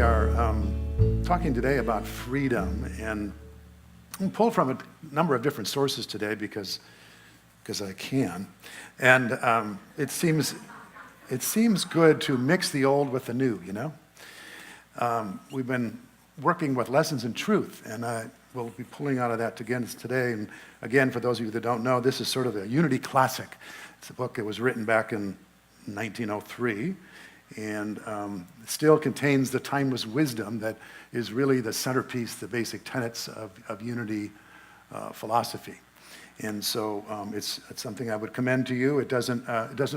are talking today about freedom, and I'm pulled from a number of different sources today because I can, and it seems good to mix the old with the new. You know, we've been working with lessons in truth, and I will be pulling out of that again today. And again, for those of you that don't know, this is sort of a Unity classic. It's a book that was written back in 1903. And it still contains the timeless wisdom that is really the centerpiece, the basic tenets of Unity philosophy. And so it's something I would commend to you. It doesn't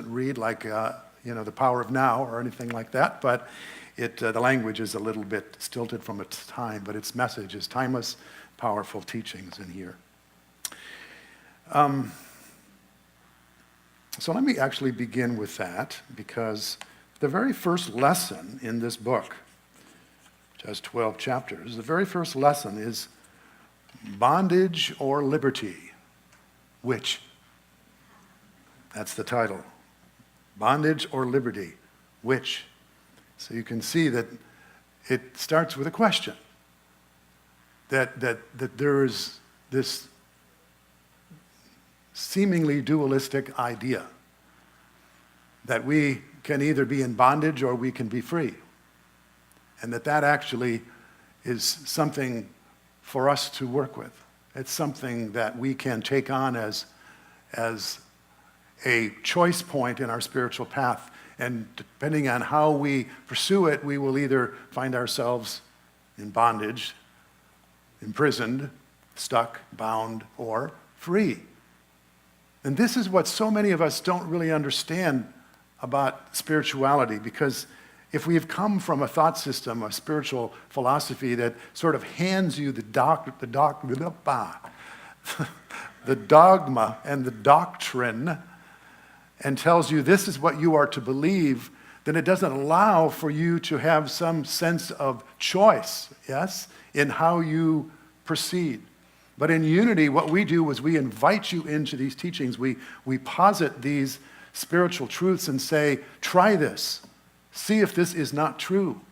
read like The Power of Now or anything like that, but the language is a little bit stilted from its time, but its message is timeless, powerful teachings in here. So let me actually begin with that, because the very first lesson in this book, which has 12 chapters, the very first lesson is bondage or liberty. Which? That's the title. Bondage or liberty. Which? So you can see that it starts with a question. That there is this seemingly dualistic idea that we can either be in bondage or we can be free. And that actually is something for us to work with. It's something that we can take on as a choice point in our spiritual path. And depending on how we pursue it, we will either find ourselves in bondage, imprisoned, stuck, bound, or free. And this is what so many of us don't really understand about spirituality, because if we've come from a thought system, a spiritual philosophy that sort of hands you the dogma and the doctrine and tells you this is what you are to believe, then it doesn't allow for you to have some sense of choice, yes, in how you proceed. But in Unity, what we do is we invite you into these teachings. We posit these spiritual truths and say, try this. See if this is not true.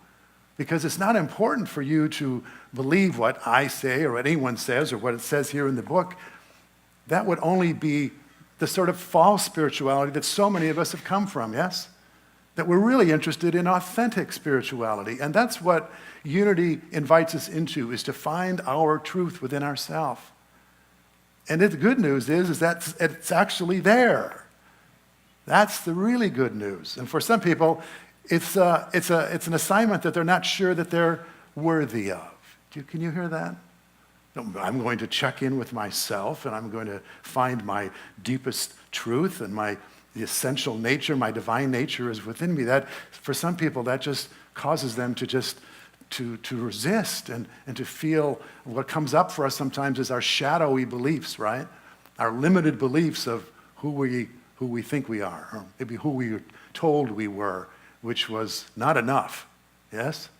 Because it's not important for you to believe what I say or what anyone says or what it says here in the book. That would only be the sort of false spirituality that so many of us have come from, yes? That we're really interested in authentic spirituality. And that's what Unity invites us into, is to find our truth within ourselves. And the good news is that it's actually there. That's the really good news. And for some people, it's an assignment that they're not sure that they're worthy of. Can you hear that? I'm going to check in with myself, and I'm going to find my deepest truth, and the essential nature, my divine nature is within me. That, for some people, that just causes them to resist and to feel what comes up for us sometimes is our shadowy beliefs, right? Our limited beliefs of who we think we are, or maybe who we were told we were, which was not enough, yes?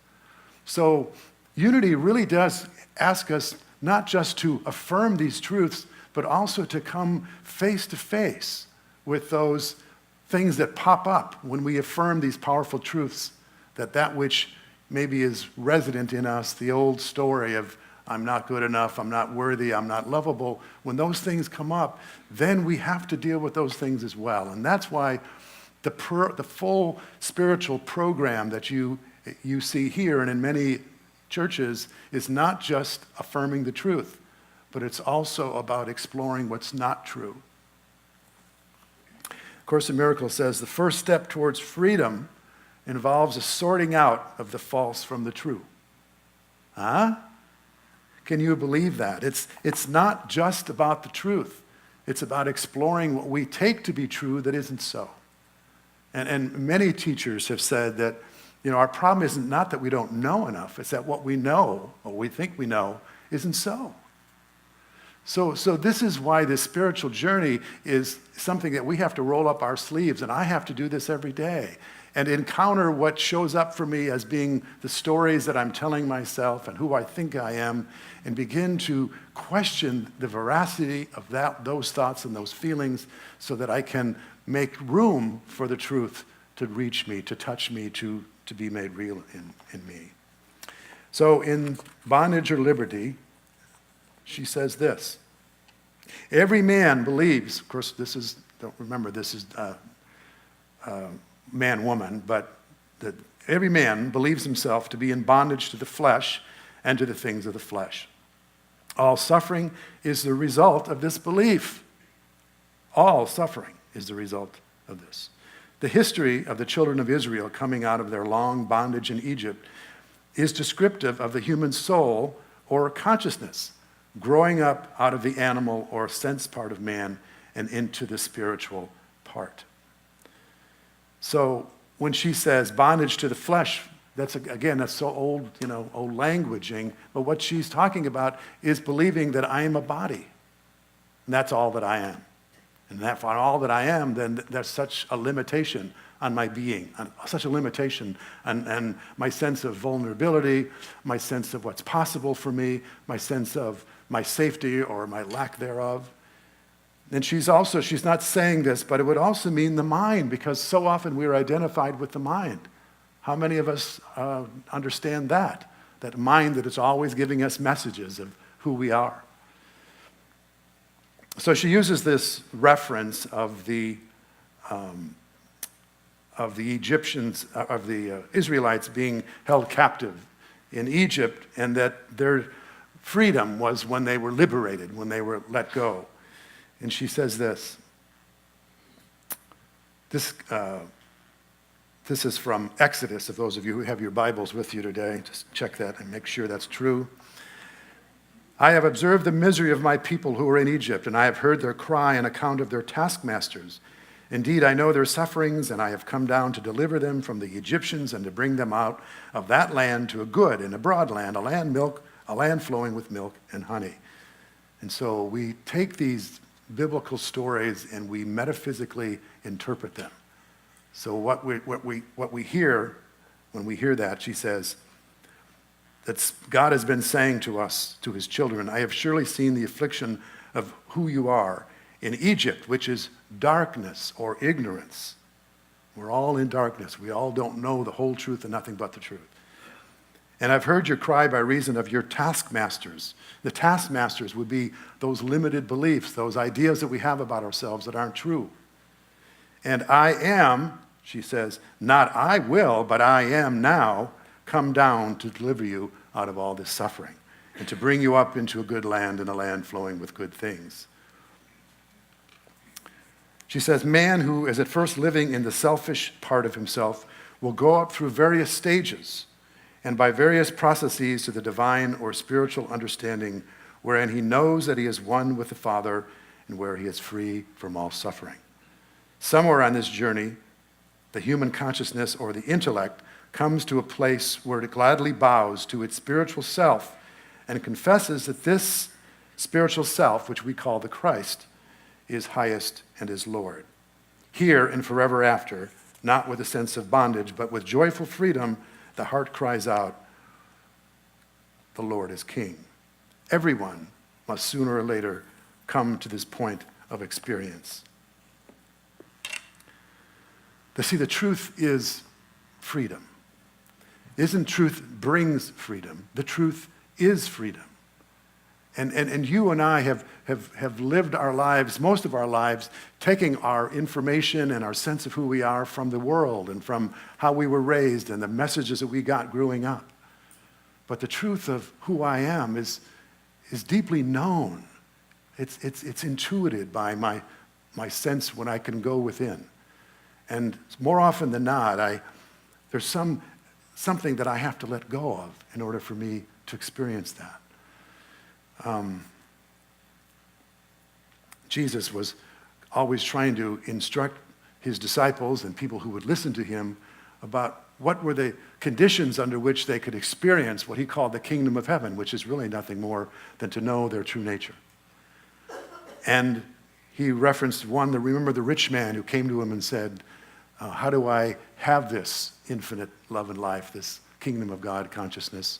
So Unity really does ask us not just to affirm these truths, but also to come face to face with those things that pop up when we affirm these powerful truths, that which maybe is resident in us, the old story of I'm not good enough, I'm not worthy, I'm not lovable. When those things come up, then we have to deal with those things as well. And that's why the full spiritual program that you see here and in many churches is not just affirming the truth, but it's also about exploring what's not true. Course in Miracles says the first step towards freedom involves a sorting out of the false from the true. Huh? Can you believe that? It's not just about the truth. It's about exploring what we take to be true that isn't so. And many teachers have said that, our problem isn't not that we don't know enough, it's that what we know, or we think we know, isn't so. So this is why this spiritual journey is something that we have to roll up our sleeves, and I have to do this every day, and encounter what shows up for me as being the stories that I'm telling myself and who I think I am, and begin to question the veracity of those thoughts and those feelings so that I can make room for the truth to reach me, to touch me, to be made real in me. So in Bondage or Liberty, she says this: every man believes, of course this is, don't remember, this is man-woman, but every man believes himself to be in bondage to the flesh and to the things of the flesh. All suffering is the result of this belief. All suffering is the result of this. The history of the children of Israel coming out of their long bondage in Egypt is descriptive of the human soul or consciousness growing up out of the animal or sense part of man and into the spiritual part. So when she says bondage to the flesh, that's so old, old languaging, but what she's talking about is believing that I am a body, and that's all that I am. And that for all that I am, then there's such a limitation on my being, such a limitation on my sense of vulnerability, my sense of what's possible for me, my sense of my safety or my lack thereof. And she's not saying this, but it would also mean the mind, because so often we're identified with the mind. How many of us understand that mind that is always giving us messages of who we are? So she uses this reference of the Egyptians, of the Israelites being held captive in Egypt, and that their freedom was when they were liberated, when they were let go. And she says this. This is from Exodus. If those of you who have your Bibles with you today, just check that and make sure that's true. I have observed the misery of my people who are in Egypt, and I have heard their cry on account of their taskmasters. Indeed, I know their sufferings, and I have come down to deliver them from the Egyptians and to bring them out of that land to a good and a broad land, a land flowing with milk and honey. And so we take these biblical stories and we metaphysically interpret them. So what we hear when we hear that, she says, that God has been saying to us, to his children, I have surely seen the affliction of who you are in Egypt, which is darkness or ignorance. We're all in darkness. We all don't know the whole truth and nothing but the truth. And I've heard your cry by reason of your taskmasters. The taskmasters would be those limited beliefs, those ideas that we have about ourselves that aren't true. And I am, she says, not I will, but I am now come down to deliver you out of all this suffering and to bring you up into a good land and a land flowing with good things. She says, man who is at first living in the selfish part of himself will go up through various stages and by various processes to the divine or spiritual understanding wherein he knows that he is one with the Father and where he is free from all suffering. Somewhere on this journey, the human consciousness or the intellect comes to a place where it gladly bows to its spiritual self and confesses that this spiritual self, which we call the Christ, is highest and is Lord. Here and forever after, not with a sense of bondage, but with joyful freedom, the heart cries out, the Lord is King. Everyone must sooner or later come to this point of experience. See, the truth is freedom. Isn't truth brings freedom? The truth is freedom. And you and I have lived our lives, most of our lives, taking our information and our sense of who we are from the world and from how we were raised and the messages that we got growing up. But the truth of who I am is deeply known. It's intuited by my sense when I can go within. And more often than not, there's something that I have to let go of in order for me to experience that. Jesus was always trying to instruct his disciples and people who would listen to him about what were the conditions under which they could experience what he called the kingdom of heaven, which is really nothing more than to know their true nature. And he referenced remember the rich man who came to him and said, how do I have this infinite love and life, this kingdom of God consciousness?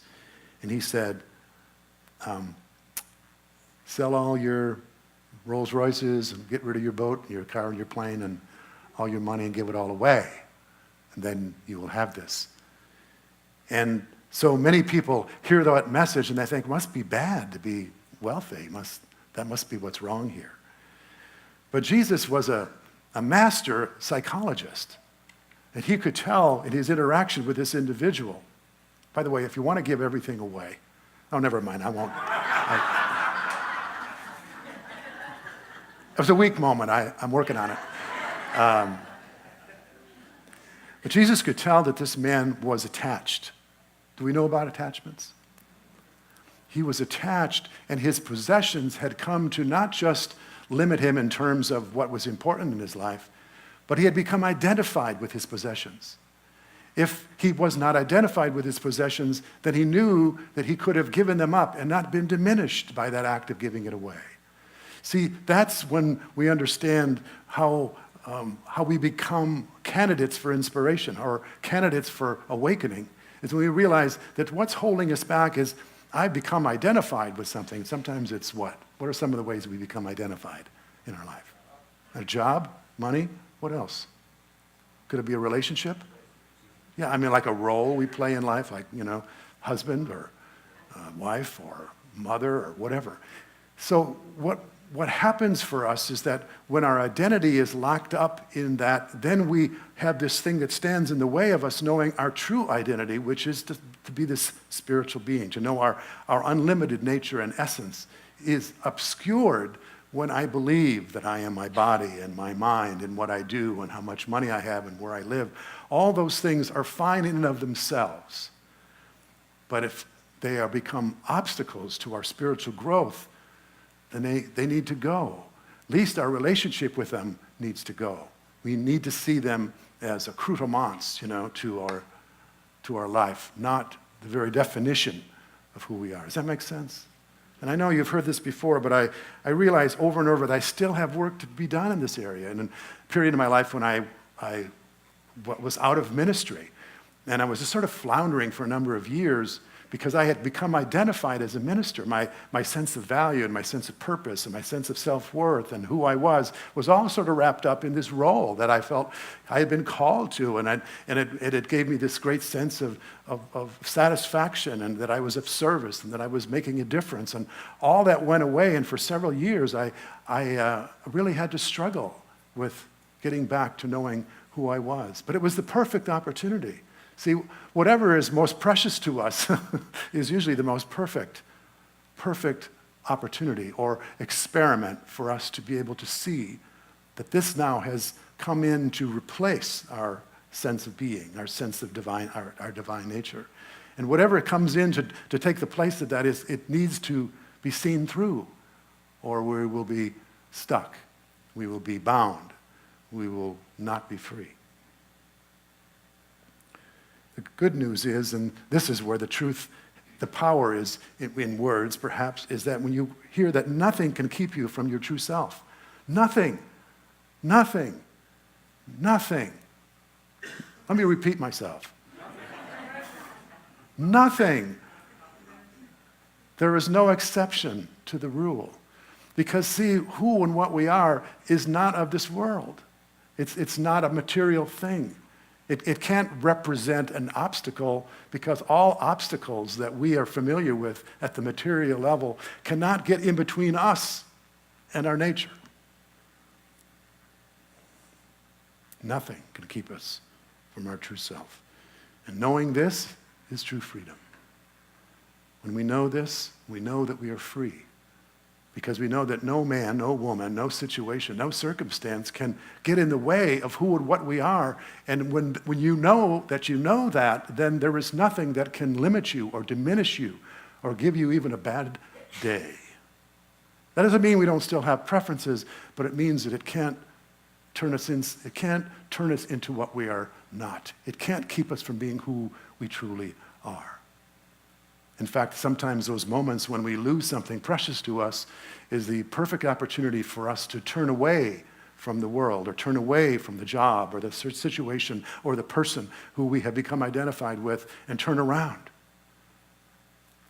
And he said, sell all your Rolls Royces and get rid of your boat, your car and your plane and all your money and give it all away. And then you will have this. And So many people hear that message and they think, must be bad to be wealthy. That must be what's wrong here. But Jesus was a master psychologist. And he could tell in his interaction with this individual. By the way, if you want to give everything away, oh, never mind, I won't. It was a weak moment. I'm working on it. But Jesus could tell that this man was attached. Do we know about attachments? He was attached, and his possessions had come to not just limit him in terms of what was important in his life, but he had become identified with his possessions. If he was not identified with his possessions, then he knew that he could have given them up and not been diminished by that act of giving it away. See, that's when we understand how we become candidates for inspiration or candidates for awakening, is when we realize that what's holding us back is I've become identified with something. Sometimes it's what? What are some of the ways we become identified in our life? A job? Money? What else? Could it be a relationship? Yeah, I mean like a role we play in life, like, husband or wife or mother or whatever. So what happens for us is that when our identity is locked up in that, then we have this thing that stands in the way of us knowing our true identity, which is to be this spiritual being, to know our unlimited nature and essence is obscured when I believe that I am my body and my mind and what I do and how much money I have and where I live. All those things are fine in and of themselves. But if they are become obstacles to our spiritual growth, then they need to go. At least our relationship with them needs to go. We need to see them as accoutrements, to our life, not the very definition of who we are. Does that make sense? And I know you've heard this before, but I realize over and over that I still have work to be done in this area. And in a period of my life when I was out of ministry, and I was just sort of floundering for a number of years because I had become identified as a minister. My sense of value and my sense of purpose and my sense of self-worth and who I was all sort of wrapped up in this role that I felt I had been called to. And it gave me this great sense of satisfaction and that I was of service and that I was making a difference. And all that went away. And for several years, I really had to struggle with getting back to knowing who I was. But it was the perfect opportunity. See, whatever is most precious to us is usually the most perfect opportunity or experiment for us to be able to see that this now has come in to replace our sense of being, our sense of divine, our divine nature. And whatever comes in to take the place of that is, it needs to be seen through, or we will be stuck. We will be bound. We will not be free. The good news is, and this is where the power is in words perhaps, is that when you hear that nothing can keep you from your true self. Nothing. Nothing. Nothing. Let me repeat myself. Nothing. There is no exception to the rule. Because see, who and what we are is not of this world. It's not a material thing. It can't represent an obstacle because all obstacles that we are familiar with at the material level cannot get in between us and our nature. Nothing can keep us from our true self. And knowing this is true freedom. When we know this, we know that we are free. Because we know that no man, no woman, no situation, no circumstance can get in the way of who and what we are. And when you know that, then there is nothing that can limit you or diminish you or give you even a bad day. That doesn't mean we don't still have preferences, but it means that it can't turn us into what we are not. It can't keep us from being who we truly are. In fact, sometimes those moments when we lose something precious to us is the perfect opportunity for us to turn away from the world or turn away from the job or the situation or the person who we have become identified with and turn around,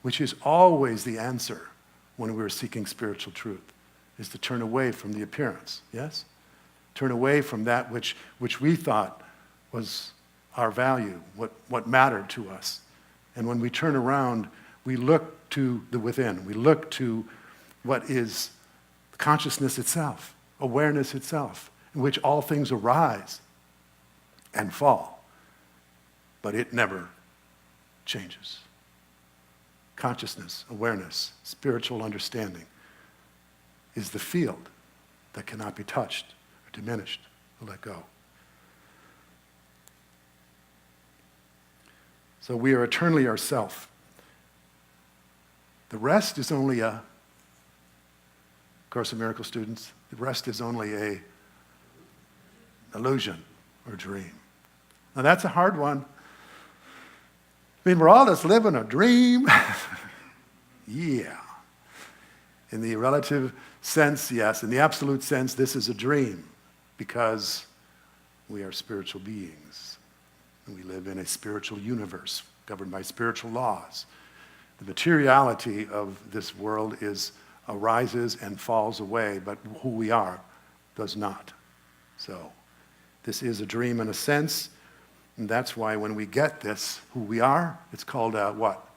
which is always the answer when we're seeking spiritual truth, is to turn away from the appearance, yes? Turn away from that which we thought was our value, what mattered to us, And when we turn around, we look to the within. We look to what is consciousness itself, awareness itself, in which all things arise and fall. But it never changes. Consciousness, awareness, spiritual understanding is the field that cannot be touched or diminished or let go. So we are eternally ourself. The rest is only a Course in Miracles students, the rest is only a illusion or dream. Now that's a hard one. I mean, we're all just living a dream. Yeah. In the relative sense, yes. In the absolute sense, this is a dream because we are spiritual beings. And we live in a spiritual universe governed by spiritual laws. The materiality of this world arises and falls away, but who we are does not. So this is a dream in a sense, and that's why when we get this, who we are, it's called a what?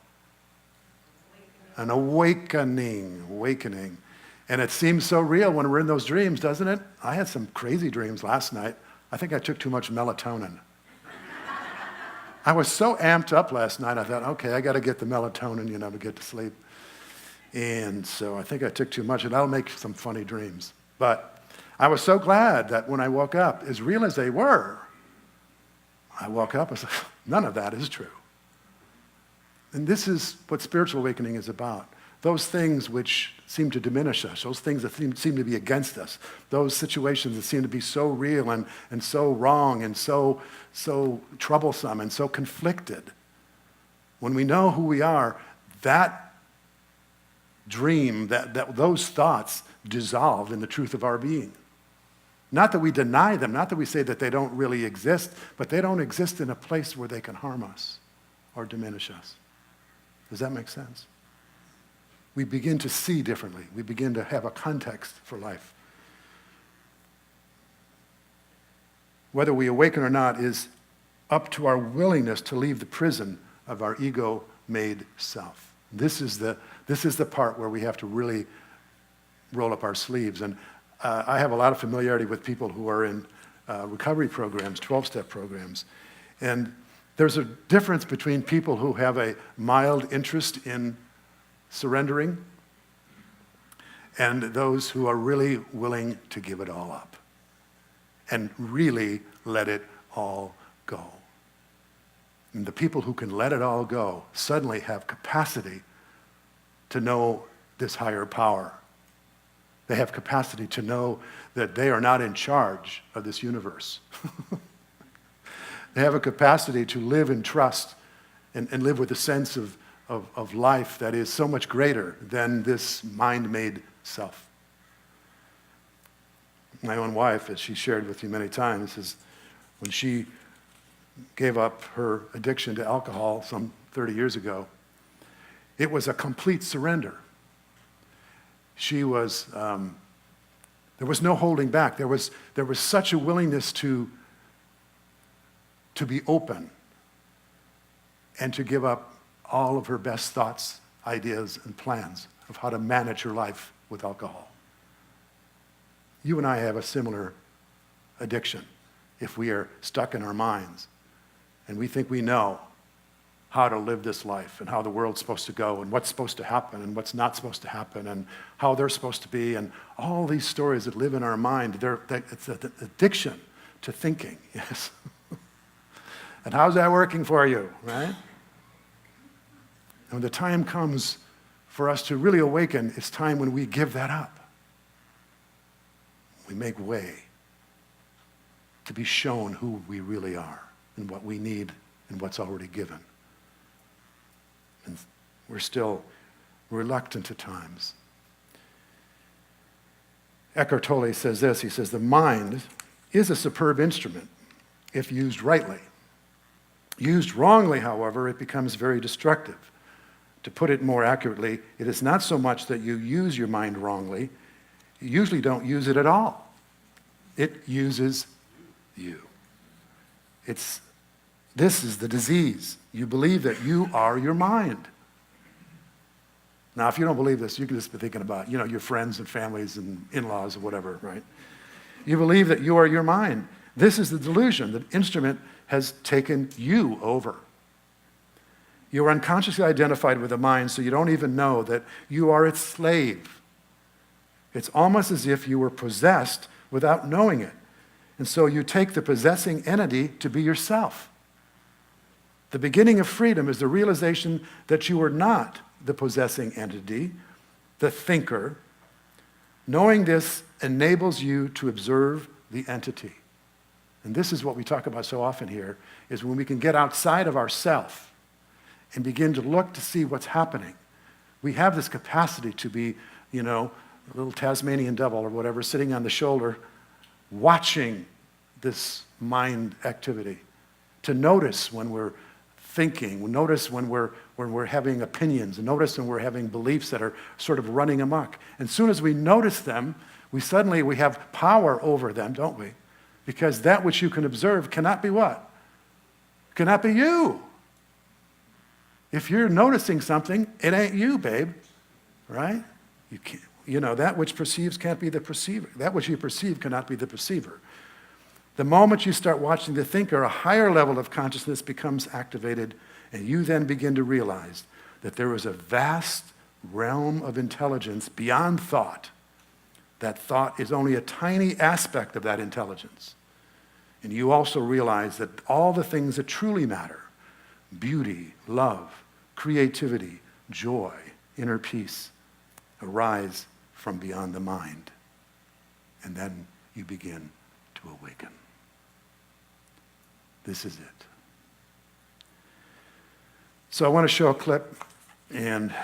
An awakening. And it seems so real when we're in those dreams, doesn't it? I had some crazy dreams last night. I think I took too much melatonin. I was so amped up last night, I thought, okay, I got to get the melatonin, to get to sleep. And so I think I took too much, and that'll make some funny dreams. But I was so glad that when I woke up, as real as they were, I woke up and said, none of that is true. And this is what spiritual awakening is about. Those things which seem to diminish us, those things that seem to be against us, those situations that seem to be so real and so wrong and so troublesome and so conflicted. When we know who we are, that dream, that those thoughts dissolve in the truth of our being. Not that we deny them, not that we say that they don't really exist, but they don't exist in a place where they can harm us or diminish us. Does that make sense? We begin to see differently. We begin to have a context for life. Whether we awaken or not is up to our willingness to leave the prison of our ego-made self. This is the part where we have to really roll up our sleeves. And I have a lot of familiarity with people who are in recovery programs, 12-step programs. And there's a difference between people who have a mild interest in surrendering and those who are really willing to give it all up and really let it all go. And the people who can let it all go suddenly have capacity to know this higher power. They have capacity to know that they are not in charge of this universe. They have a capacity to live in trust and live with a sense of life that is so much greater than this mind-made self. My own wife, as she shared with you many times, is when she gave up her addiction to alcohol some 30 years ago, it was a complete surrender. She was, there was no holding back. There was such a willingness to be open and to give up all of her best thoughts, ideas, and plans of how to manage her life with alcohol. You and I have a similar addiction if we are stuck in our minds and we think we know how to live this life and how the world's supposed to go and what's supposed to happen and what's not supposed to happen and how they're supposed to be and all these stories that live in our mind. It's an addiction to thinking, yes. And how's that working for you, right? And when the time comes for us to really awaken, it's time when we give that up. We make way to be shown who we really are and what we need and what's already given. And we're still reluctant at times. Eckhart Tolle says this, he says, the mind is a superb instrument if used rightly. Used wrongly, however, it becomes very destructive. To put it more accurately, it is not so much that you use your mind wrongly, you usually don't use it at all. It uses you. It's This is the disease. You believe that you are your mind. Now, if you don't believe this, you can just be thinking about, your friends and families and in-laws or whatever, right? You believe that you are your mind. This is the delusion. The instrument has taken you over. You are unconsciously identified with the mind, so you don't even know that you are its slave. It's almost as if you were possessed without knowing it. And so you take the possessing entity to be yourself. The beginning of freedom is the realization that you are not the possessing entity, the thinker. Knowing this enables you to observe the entity. And this is what we talk about so often here, is when we can get outside of ourself and begin to look to see what's happening. We have this capacity to be, a little Tasmanian devil or whatever, sitting on the shoulder, watching this mind activity, to notice when we're thinking, notice when we're having opinions, and notice when we're having beliefs that are sort of running amok. And as soon as we notice them, we have power over them, don't we? Because that which you can observe cannot be what? Cannot be you. If you're noticing something, it ain't you, babe, right? You can't, that which perceives can't be the perceiver. That which you perceive cannot be the perceiver. The moment you start watching the thinker, a higher level of consciousness becomes activated, and you then begin to realize that there is a vast realm of intelligence beyond thought. That thought is only a tiny aspect of that intelligence. And you also realize that all the things that truly matter, beauty, love, creativity, joy, inner peace, arise from beyond the mind. And then you begin to awaken. This is it. So I want to show a clip, and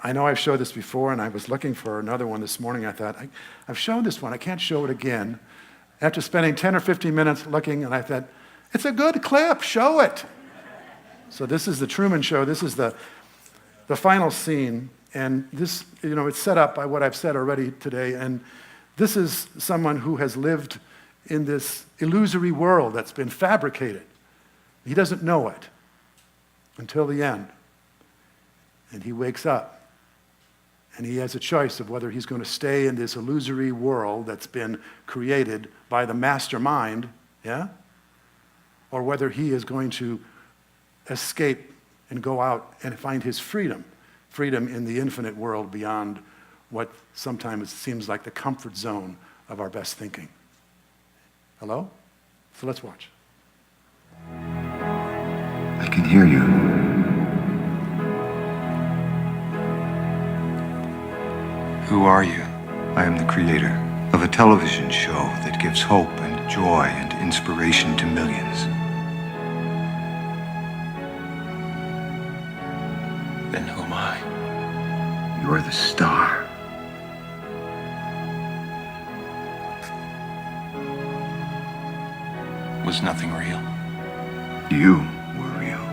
I know I've showed this before, and I was looking for another one this morning. I thought, I've shown this one. I can't show it again. After spending 10 or 15 minutes looking, and I thought, it's a good clip. Show it. So this is the Truman Show. This is the final scene. And this, it's set up by what I've said already today. And this is someone who has lived in this illusory world that's been fabricated. He doesn't know it until the end. And he wakes up. And he has a choice of whether he's going to stay in this illusory world that's been created by the mastermind, yeah? Or whether he is going to escape and go out and find his freedom in the infinite world beyond what sometimes seems like the comfort zone of our best thinking. Hello? So let's watch. I can hear you. Who are you? I am the creator of a television show that gives hope and joy and inspiration to millions. Then who am I? You're the star. Was nothing real? You were real.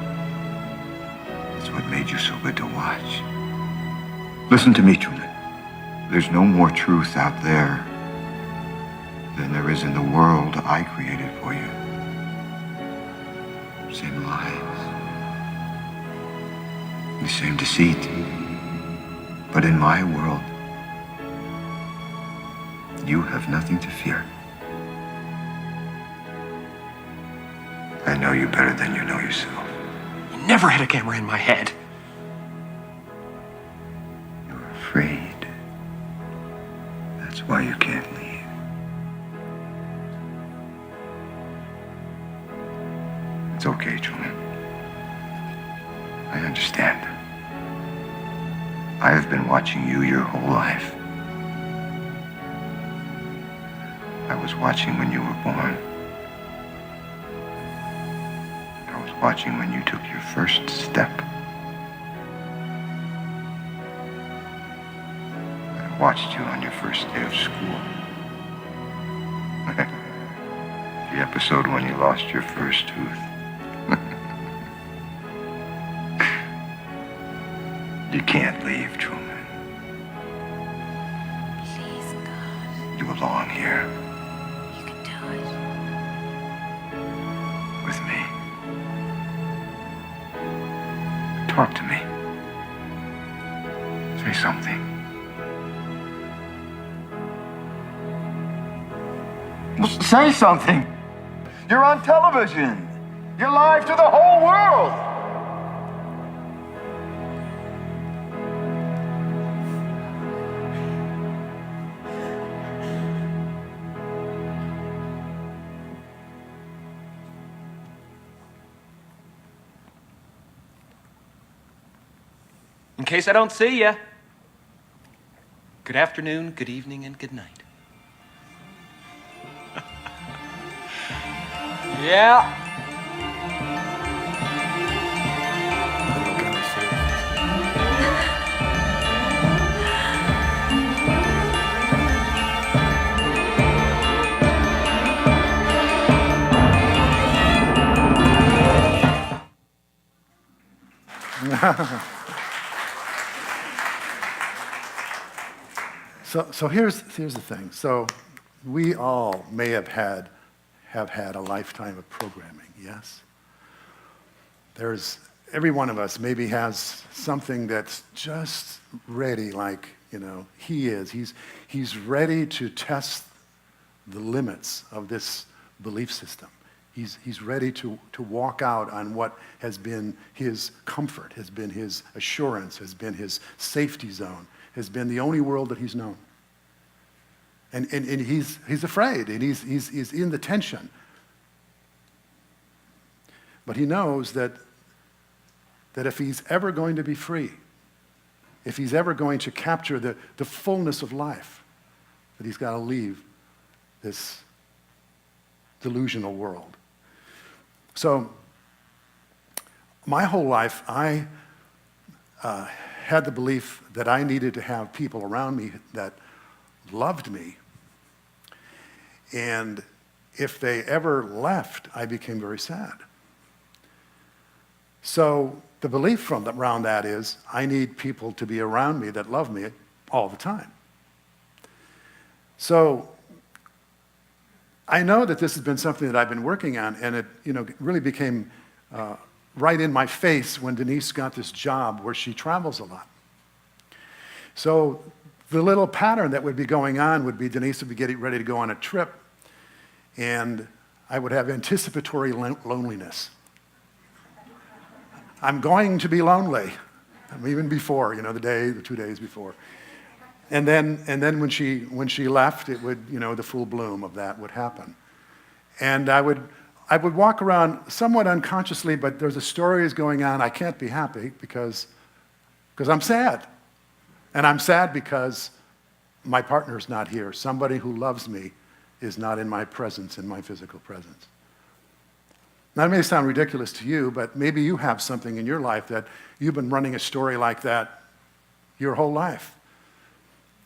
That's what made you so good to watch. Listen to me, Truman. There's no more truth out there than there is in the world I created for you. Same lies, the same deceit. But in my world, you have nothing to fear. I know you better than you know yourself. You never had a camera in my head. You're afraid. That's why you can't leave. It's okay, Truman. I understand. I have been watching you your whole life. I was watching when you were born. I was watching when you took your first step. I watched you on your first day of school. The episode when you lost your first tooth. You can't leave, Truman. Please, God. You belong here You can do it. with me. something. Well, say something. You're on television. You're live to the whole world. In case I don't see ya, good afternoon, good evening, and good night. Yeah. So here's the thing. So we all may have had a lifetime of programming, yes? Every one of us maybe has something that's just ready, like, he is. He's ready to test the limits of this belief system. He's ready to walk out on what has been his comfort, has been his assurance, has been his safety zone, has been the only world that he's known. And he's afraid, and he's in the tension. But he knows that if he's ever going to be free, if he's ever going to capture the fullness of life, that he's got to leave this delusional world. So my whole life, I had the belief that I needed to have people around me that loved me. And if they ever left, I became very sad. So the belief around that is, I need people to be around me that love me all the time. So I know that this has been something that I've been working on, and it really became right in my face when Denise got this job where she travels a lot. So the little pattern that would be going on would be Denise would be getting ready to go on a trip, and I would have anticipatory loneliness. I'm going to be lonely, even before, the 2 days before. And then when she left, it would, the full bloom of that would happen. And I would walk around somewhat unconsciously, but there's a story is going on. I can't be happy because I'm sad. And I'm sad because my partner's not here. Somebody who loves me is not in my presence, in my physical presence. Now, it may sound ridiculous to you, but maybe you have something in your life that you've been running a story like that your whole life.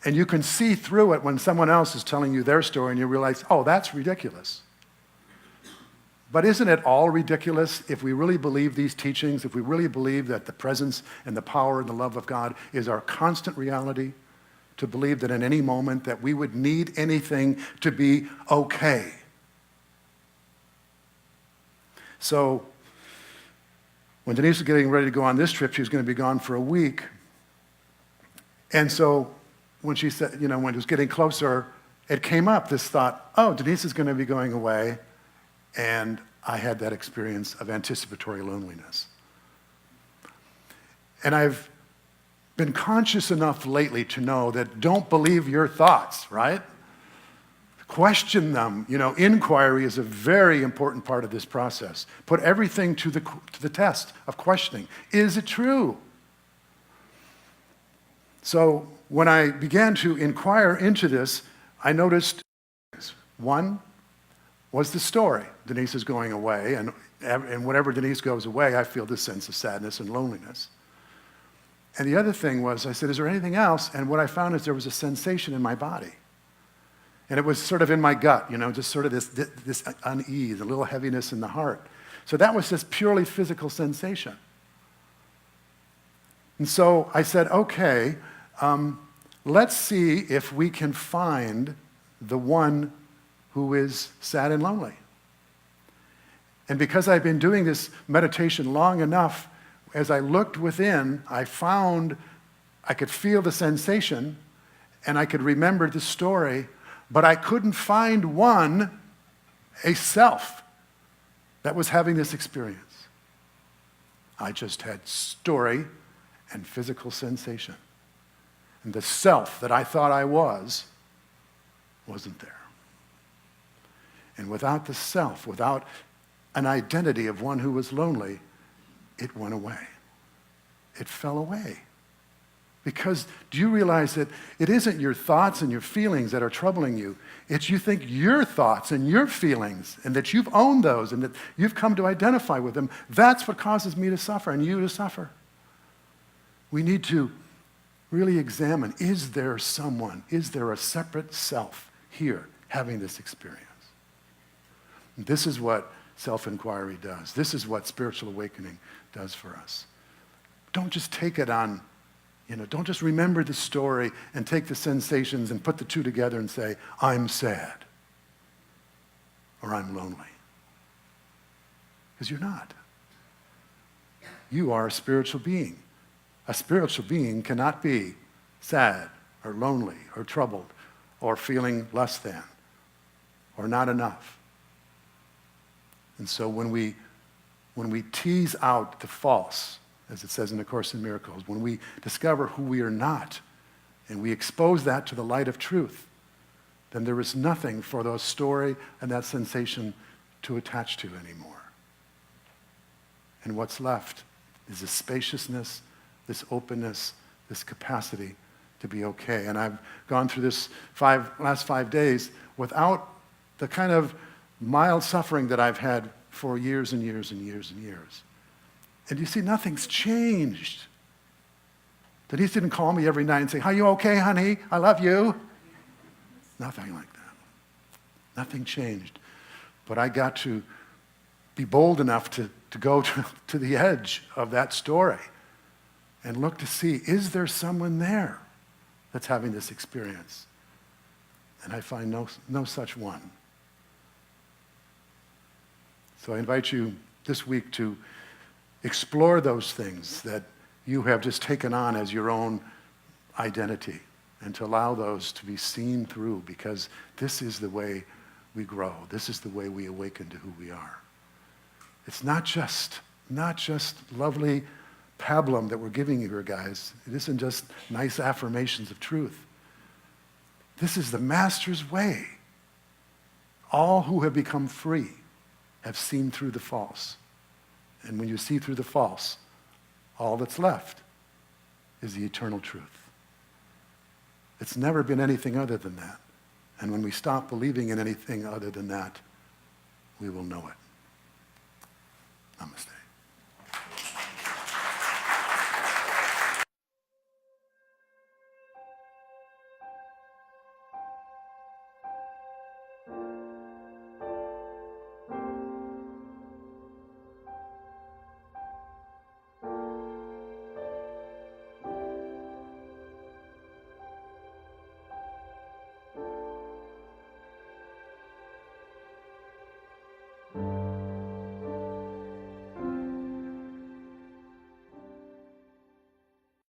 And you can see through it when someone else is telling you their story and you realize, oh, that's ridiculous. But isn't it all ridiculous if we really believe these teachings, if we really believe that the presence and the power and the love of God is our constant reality, to believe that in any moment that we would need anything to be okay? So when Denise was getting ready to go on this trip, she was going to be gone for a week. And so when she said, when it was getting closer, it came up, this thought, oh, Denise is going to be going away. And I had that experience of anticipatory loneliness. And I've been conscious enough lately to know that don't believe your thoughts, right? Question them. Inquiry is a very important part of this process. Put everything to the test of questioning. Is it true? So when I began to inquire into this, I noticed one was the story. Denise is going away, and whenever Denise goes away, I feel this sense of sadness and loneliness. And the other thing was, I said, is there anything else? And what I found is there was a sensation in my body. And it was sort of in my gut, just sort of this unease, a little heaviness in the heart. So that was just purely physical sensation. And so I said, okay, let's see if we can find the one who is sad and lonely. And because I've been doing this meditation long enough, as I looked within, I found I could feel the sensation, and I could remember the story, but I couldn't find a self that was having this experience. I just had story and physical sensation. And the self that I thought I wasn't there. And without the self, without an identity of one who was lonely, it went away. It fell away. Because do you realize that it isn't your thoughts and your feelings that are troubling you? It's you think your thoughts and your feelings, and that you've owned those and that you've come to identify with them. That's what causes me to suffer and you to suffer. We need to really examine, is there a separate self here having this experience? And this is what self-inquiry does. This is what spiritual awakening does for us. Don't just take it on, don't just remember the story and take the sensations and put the two together and say, I'm sad or I'm lonely. Because you're not. You are a spiritual being. A spiritual being cannot be sad or lonely or troubled or feeling less than or not enough. And so when we tease out the false, as it says in the Course in Miracles, when we discover who we are not and we expose that to the light of truth, then there is nothing for those story and that sensation to attach to anymore. And what's left is this spaciousness, this openness, this capacity to be okay. And I've gone through this last 5 days without the kind of mild suffering that I've had for years and years and years and years. And you see, nothing's changed. Denise didn't call me every night and say, are you okay, honey? I love you. Nothing like that. Nothing changed. But I got to be bold enough to go to the edge of that story and look to see, is there someone there that's having this experience? And I find no such one. So I invite you this week to explore those things that you have just taken on as your own identity and to allow those to be seen through, because this is the way we grow. This is the way we awaken to who we are. It's not just lovely pablum that we're giving you here, guys. It isn't just nice affirmations of truth. This is the Master's way. All who have become free have seen through the false. And when you see through the false, all that's left is the eternal truth. It's never been anything other than that. And when we stop believing in anything other than that, we will know it. Namaste.